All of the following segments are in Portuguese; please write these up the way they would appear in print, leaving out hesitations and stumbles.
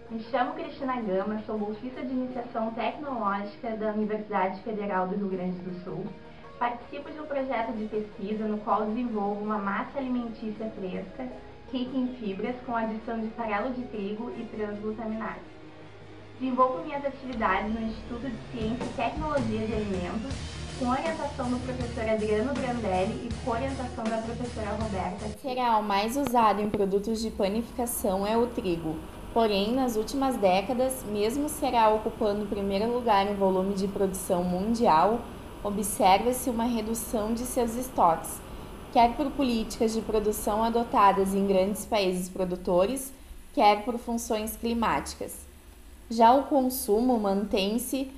Me chamo Cristina Gama, sou bolsista de iniciação tecnológica da Universidade Federal do Rio Grande do Sul. Participo de um projeto de pesquisa no qual desenvolvo uma massa alimentícia fresca, rica em fibras, com adição de farelo de trigo e transglutaminase. Desenvolvo minhas atividades no Instituto de Ciência e Tecnologia de Alimentos, com orientação do professor Adriano Brandelli e coorientação da professora Roberta. O cereal mais usado em produtos de panificação é o trigo. Porém, nas últimas décadas, mesmo o cereal ocupando o primeiro lugar em volume de produção mundial, observa-se uma redução de seus estoques, quer por políticas de produção adotadas em grandes países produtores, quer por funções climáticas. Já o consumo mantém-se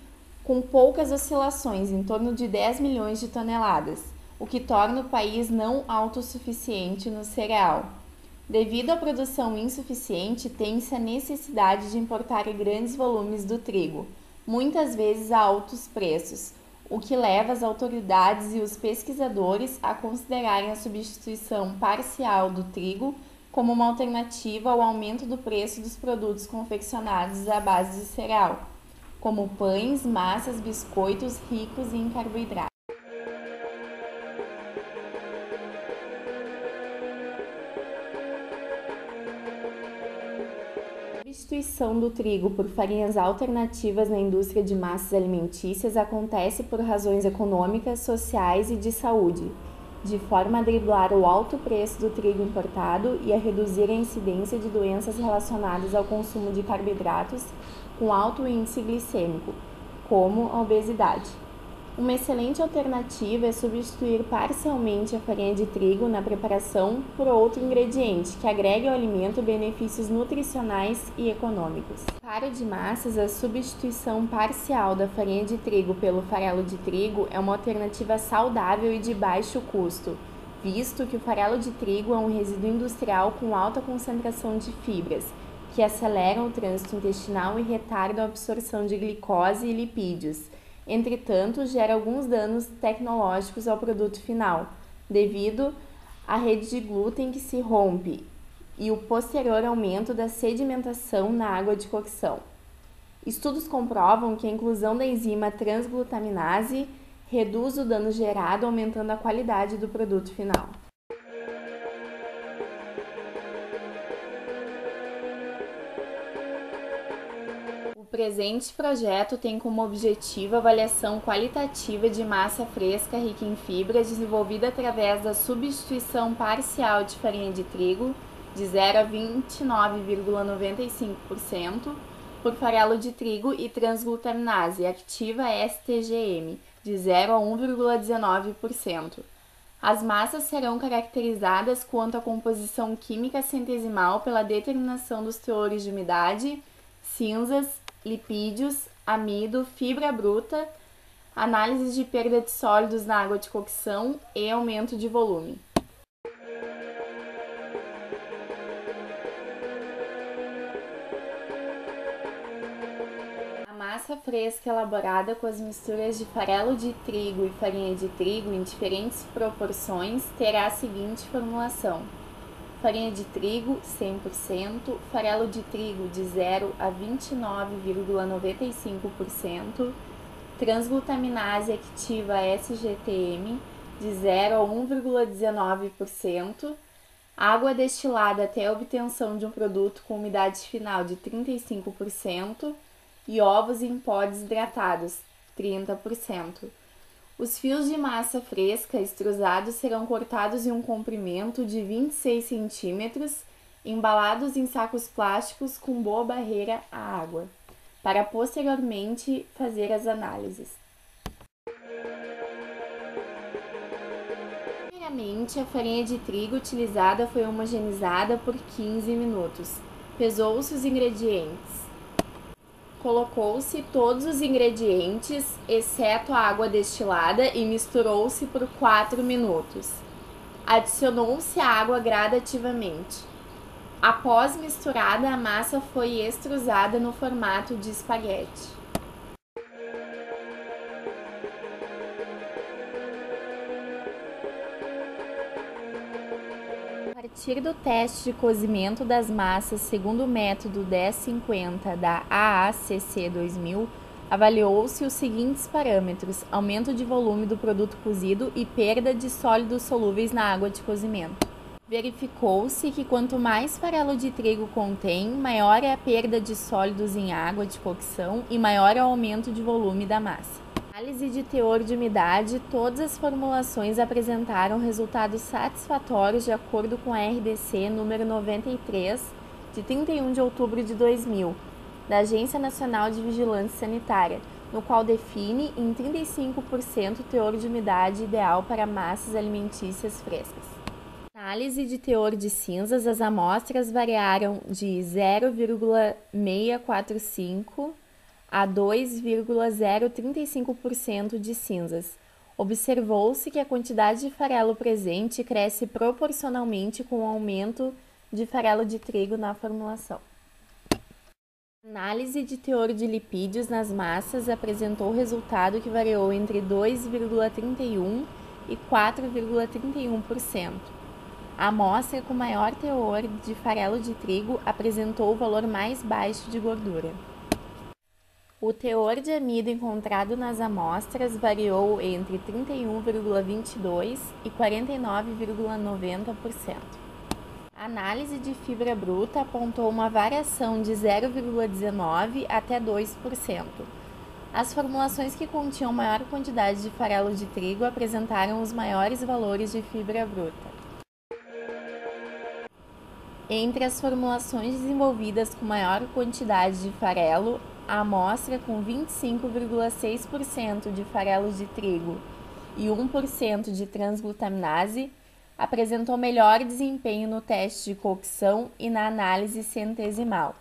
com poucas oscilações, em torno de 10 milhões de toneladas, o que torna o país não autossuficiente no cereal. Devido à produção insuficiente, tem-se a necessidade de importar grandes volumes do trigo, muitas vezes a altos preços, o que leva as autoridades e os pesquisadores a considerarem a substituição parcial do trigo como uma alternativa ao aumento do preço dos produtos confeccionados à base de cereal, como pães, massas, biscoitos ricos em carboidratos. A substituição do trigo por farinhas alternativas na indústria de massas alimentícias acontece por razões econômicas, sociais e de saúde, de forma a driblar o alto preço do trigo importado e a reduzir a incidência de doenças relacionadas ao consumo de carboidratos com alto índice glicêmico, como a obesidade. Uma excelente alternativa é substituir parcialmente a farinha de trigo na preparação por outro ingrediente que agregue ao alimento benefícios nutricionais e econômicos. Para de massas, a substituição parcial da farinha de trigo pelo farelo de trigo é uma alternativa saudável e de baixo custo, visto que o farelo de trigo é um resíduo industrial com alta concentração de fibras, que aceleram o trânsito intestinal e retardam a absorção de glicose e lipídios. Entretanto, gera alguns danos tecnológicos ao produto final, devido à rede de glúten que se rompe e o posterior aumento da sedimentação na água de cocção. Estudos comprovam que a inclusão da enzima transglutaminase reduz o dano gerado, aumentando a qualidade do produto final. O presente projeto tem como objetivo a avaliação qualitativa de massa fresca rica em fibras desenvolvida através da substituição parcial de farinha de trigo de 0 a 29,95% por farelo de trigo e transglutaminase ativa STGM de 0 a 1,19%. As massas serão caracterizadas quanto à composição química centesimal pela determinação dos teores de umidade, cinzas, lipídios, amido, fibra bruta, análise de perda de sólidos na água de cocção e aumento de volume. A massa fresca elaborada com as misturas de farelo de trigo e farinha de trigo em diferentes proporções terá a seguinte formulação: farinha de trigo 100%, farelo de trigo de 0 a 29,95%, transglutaminase ativa SGTM de 0 a 1,19%, água destilada até a obtenção de um produto com umidade final de 35% e ovos em pó desidratados 30%. Os fios de massa fresca extrusados serão cortados em um comprimento de 26 cm, embalados em sacos plásticos com boa barreira à água, para posteriormente fazer as análises. Primeiramente, a farinha de trigo utilizada foi homogeneizada por 15 minutos. Pesou-se os ingredientes. Colocou-se todos os ingredientes, exceto a água destilada, e misturou-se por 4 minutos. Adicionou-se a água gradativamente. Após misturada, a massa foi extrusada no formato de espaguete. A partir do teste de cozimento das massas segundo o método 1050 da AACC 2000, avaliou-se os seguintes parâmetros: aumento de volume do produto cozido e perda de sólidos solúveis na água de cozimento. Verificou-se que quanto mais farelo de trigo contém, maior é a perda de sólidos em água de cocção e maior é o aumento de volume da massa. Análise de teor de umidade: todas as formulações apresentaram resultados satisfatórios de acordo com a RDC número 93, de 31 de outubro de 2000, da Agência Nacional de Vigilância Sanitária, no qual define em 35% o teor de umidade ideal para massas alimentícias frescas. Análise de teor de cinzas: as amostras variaram de 0,645 a 2,035% de cinzas. Observou-se que a quantidade de farelo presente cresce proporcionalmente com o aumento de farelo de trigo na formulação. Análise de teor de lipídios nas massas apresentou resultado que variou entre 2,31% e 4,31%. A amostra com maior teor de farelo de trigo apresentou o valor mais baixo de gordura. O teor de amido encontrado nas amostras variou entre 31,22% e 49,90%. A análise de fibra bruta apontou uma variação de 0,19% até 2%. As formulações que continham maior quantidade de farelo de trigo apresentaram os maiores valores de fibra bruta. Entre as formulações desenvolvidas com maior quantidade de farelo, a amostra com 25,6% de farelo de trigo e 1% de transglutaminase apresentou melhor desempenho no teste de cocção e na análise centesimal.